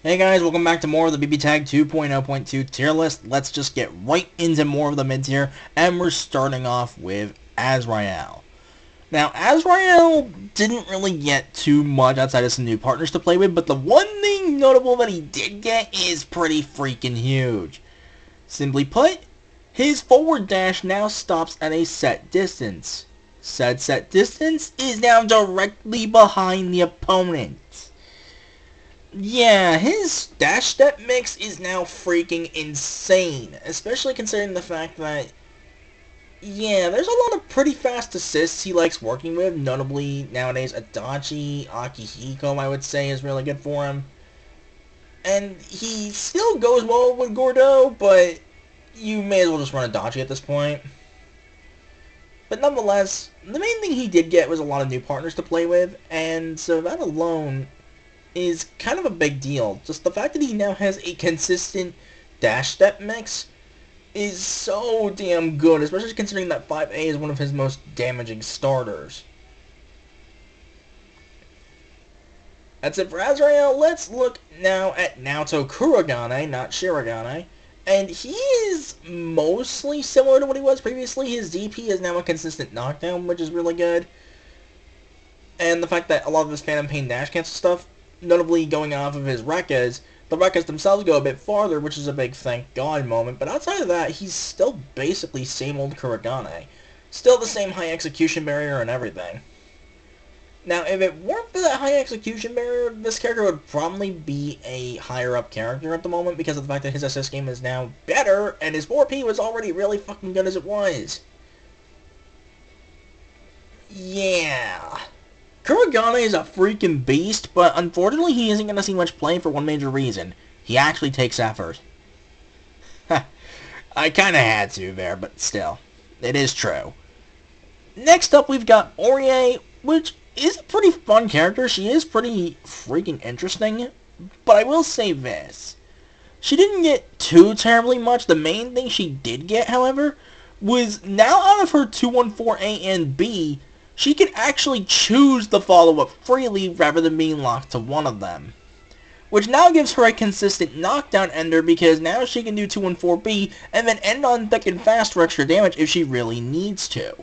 Hey guys, welcome back to more of the BBTAG 2.0.2 tier list. Let's just get right into more of the mid-tier, and we're starting off with Azrael. Now, Azrael didn't really get too much outside of some new partners to play with, but the one thing notable that he did get is pretty freaking huge. Simply put, his forward dash now stops at a set distance. Said set distance is now directly behind the opponent. Yeah, his dash step mix is now freaking insane, especially considering the fact that, yeah, there's a lot of pretty fast assists he likes working with, notably nowadays Adachi, Akihiko I would say is really good for him. And he still goes well with Gordo, but you may as well just run Adachi at this point. But nonetheless, the main thing he did get was a lot of new partners to play with, and so that alone is kind of a big deal. Just the fact that he now has a consistent dash step mix is so damn good, especially considering that 5A is one of his most damaging starters. That's it for Azrael. Let's look now at Naoto Kurogane, not Shirogane. And he is mostly similar to what he was previously. His DP is now a consistent knockdown, which is really good. And the fact that a lot of his Phantom Pain dash cancel stuff, notably going off of his Rekkas, the Rekkas themselves go a bit farther, which is a big thank God moment, but outside of that, he's still basically same old Kurogane. Still the same high execution barrier and everything. Now, if it weren't for that high execution barrier, this character would probably be a higher up character at the moment because of the fact that his assist game is now better, and his 4P was already really fucking good as it was. Yeah. Kurogane is a freaking beast, but unfortunately he isn't going to see much play for one major reason. He actually takes effort. I kind of had to there, but still. It is true. Next up we've got Orie, which is a pretty fun character. She is pretty freaking interesting, but I will say this. She didn't get too terribly much. The main thing she did get, however, was now out of her 214A and B, she can actually choose the follow-up freely rather than being locked to one of them. Which now gives her a consistent knockdown ender because now she can do 214B and then end on thick and fast for extra damage if she really needs to.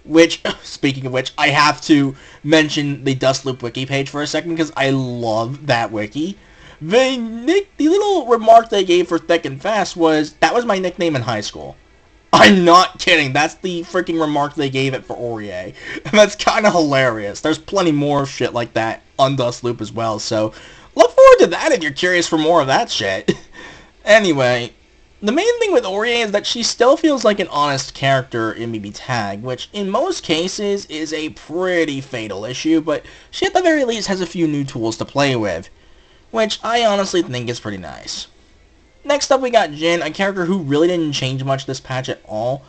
Which, speaking of which, I have to mention the Dustloop wiki page for a second because I love that wiki. The little remark they gave for thick and fast was, that was my nickname in high school. I'm not kidding. That's the freaking remark they gave it for Orie. And that's kind of hilarious. There's plenty more shit like that on Dustloop as well, so look forward to that if you're curious for more of that shit. Anyway, the main thing with Orie is that she still feels like an honest character in BBTAG, which in most cases is a pretty fatal issue, but she at the very least has a few new tools to play with, which I honestly think is pretty nice. Next up we got Jin, a character who really didn't change much this patch at all,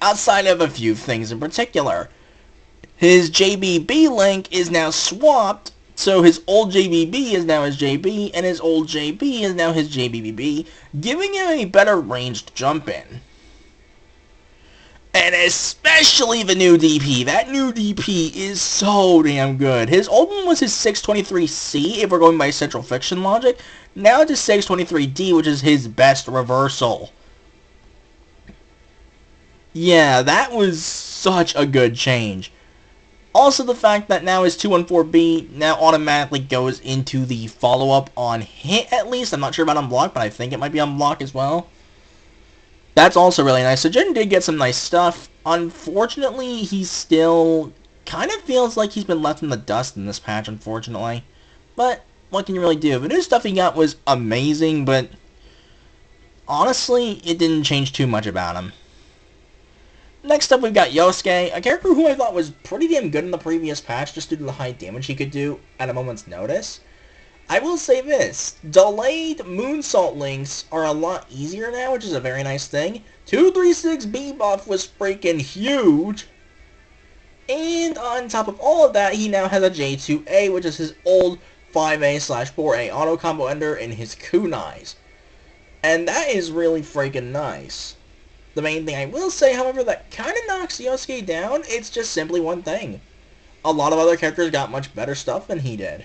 outside of a few things in particular. His JBB link is now swapped, so his old JBB is now his JB, and his old JB is now his JBBB, giving him a better ranged jump in. And especially the new DP. That new DP is so damn good. His old one was his 623C, if we're going by Central Fiction logic. Now it's his 623D, which is his best reversal. Yeah, that was such a good change. Also the fact that now his 214B now automatically goes into the follow-up on hit at least. I'm not sure about unblock, but I think it might be unblock as well. That's also really nice. So Jin did get some nice stuff. Unfortunately, he still kind of feels like he's been left in the dust in this patch, unfortunately. But what can you really do? The new stuff he got was amazing, but honestly, it didn't change too much about him. Next up, we've got Yosuke, a character who I thought was pretty damn good in the previous patch just due to the high damage he could do at a moment's notice. I will say this, delayed moonsault links are a lot easier now, which is a very nice thing. 236B buff was freaking huge. And on top of all of that, he now has a J2A, which is his old 5A/4A auto combo ender in his kunais. And that is really freaking nice. The main thing I will say, however, that kind of knocks Yosuke down, it's just simply one thing. A lot of other characters got much better stuff than he did.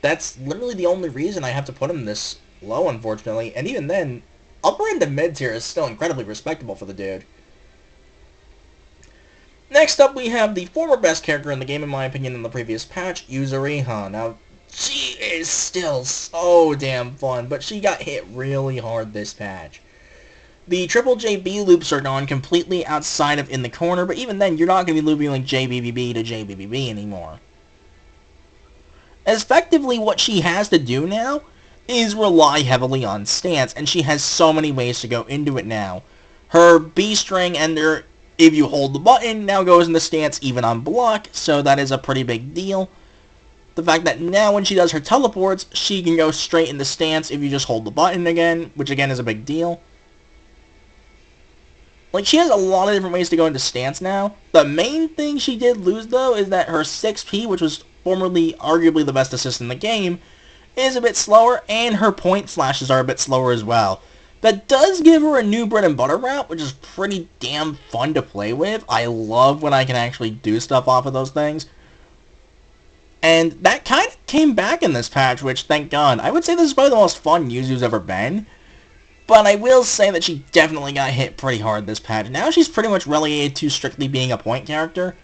that's literally the only reason I have to put him this low, unfortunately. And even then, upper end of mid tier is still incredibly respectable for the dude. Next up, we have the former best character in the game, in my opinion, in the previous patch, Yuzuriha. Now, she is still so damn fun, but she got hit really hard this patch. The triple JB loops are gone completely outside of in the corner, but even then, you're not going to be looping like JBBB to JBBB anymore. Effectively, what she has to do now is rely heavily on stance, and she has so many ways to go into it now. Her B string and her, if you hold the button, now goes into stance even on block, so that is a pretty big deal. The fact that now when she does her teleports, she can go straight into stance if you just hold the button again, which again is a big deal. Like, she has a lot of different ways to go into stance now. The main thing she did lose, though, is that her 6P, which was formerly arguably the best assist in the game, is a bit slower, and her point flashes are a bit slower as well. That does give her a new bread and butter route, which is pretty damn fun to play with. I love when I can actually do stuff off of those things. And that kind of came back in this patch, which, thank God. I would say this is probably the most fun Yuzu's ever been. But I will say that she definitely got hit pretty hard this patch. Now she's pretty much relegated to strictly being a point character.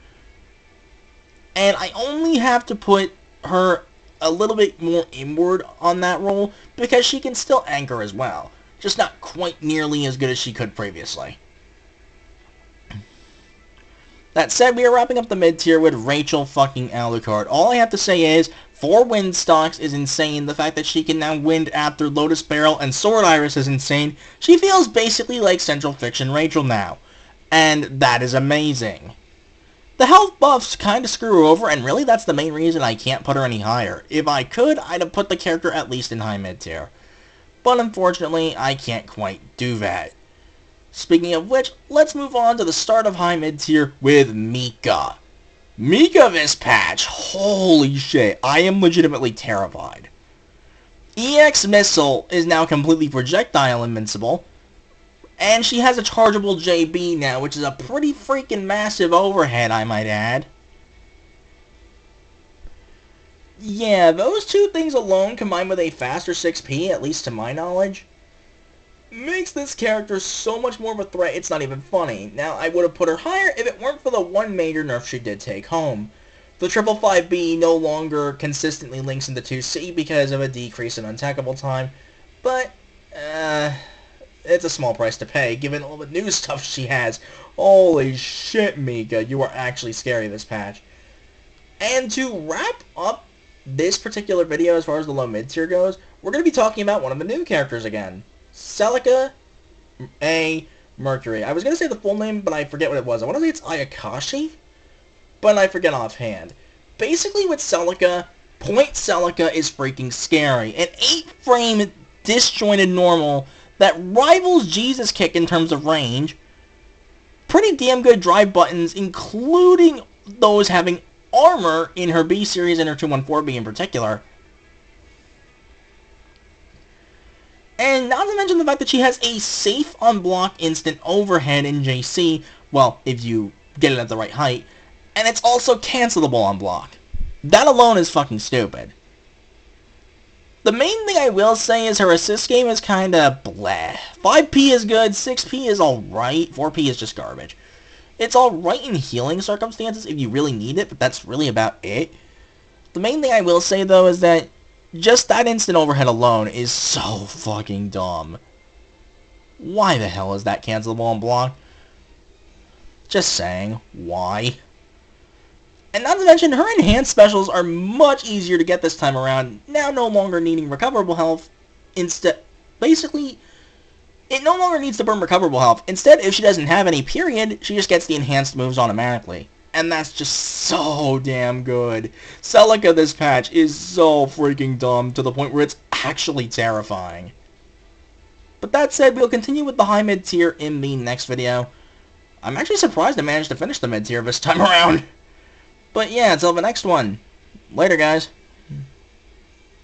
And I only have to put her a little bit more inward on that role because she can still anchor as well. Just not quite nearly as good as she could previously. That said, we are wrapping up the mid-tier with Rachel fucking Alucard. All I have to say is, 4 wind stocks is insane. The fact that she can now wind after Lotus Barrel and Sword Iris is insane. She feels basically like Central Fiction Rachel now. And that is amazing. The health buffs kind of screw her over, and really that's the main reason I can't put her any higher. If I could, I'd have put the character at least in high mid-tier. But unfortunately, I can't quite do that. Speaking of which, let's move on to the start of high mid-tier with Mika. Mika this patch, holy shit, I am legitimately terrified. EX Missile is now completely projectile invincible, and she has a chargeable JB now, which is a pretty freaking massive overhead, I might add. Yeah, those two things alone, combined with a faster 6P, at least to my knowledge, makes this character so much more of a threat, it's not even funny. Now, I would have put her higher if it weren't for the one major nerf she did take home. The 555B no longer consistently links into 2C because of a decrease in untechable time, but, it's a small price to pay, given all the new stuff she has. Holy shit, Mika, you are actually scary this patch. And to wrap up this particular video as far as the low mid-tier goes, we're going to be talking about one of the new characters again. Celica A. Mercury. I was going to say the full name, but I forget what it was. I want to say it's Ayakashi, but I forget offhand. Basically with Celica, point Celica is freaking scary. An 8-frame disjointed normal that rivals Jesus Kick in terms of range. Pretty damn good drive buttons, including those having armor in her B series and her 214B in particular. And not to mention the fact that she has a safe on block instant overhead in JC, well, if you get it at the right height, and it's also cancelable on block. That alone is fucking stupid. The main thing I will say is her assist game is kinda bleh. 5P is good, 6P is alright, 4P is just garbage. It's alright in healing circumstances if you really need it, but that's really about it. The main thing I will say though is that just that instant overhead alone is so fucking dumb. Why the hell is that cancelable on block? Just saying, why? And not to mention, her enhanced specials are much easier to get this time around, now no longer needing recoverable health. Basically, it no longer needs to burn recoverable health. Instead, if she doesn't have any period, she just gets the enhanced moves automatically. And that's just so damn good. Celica this patch is so freaking dumb to the point where it's actually terrifying. But that said, we'll continue with the high mid-tier in the next video. I'm actually surprised I managed to finish the mid-tier this time around. But yeah, until the next one. Later, guys.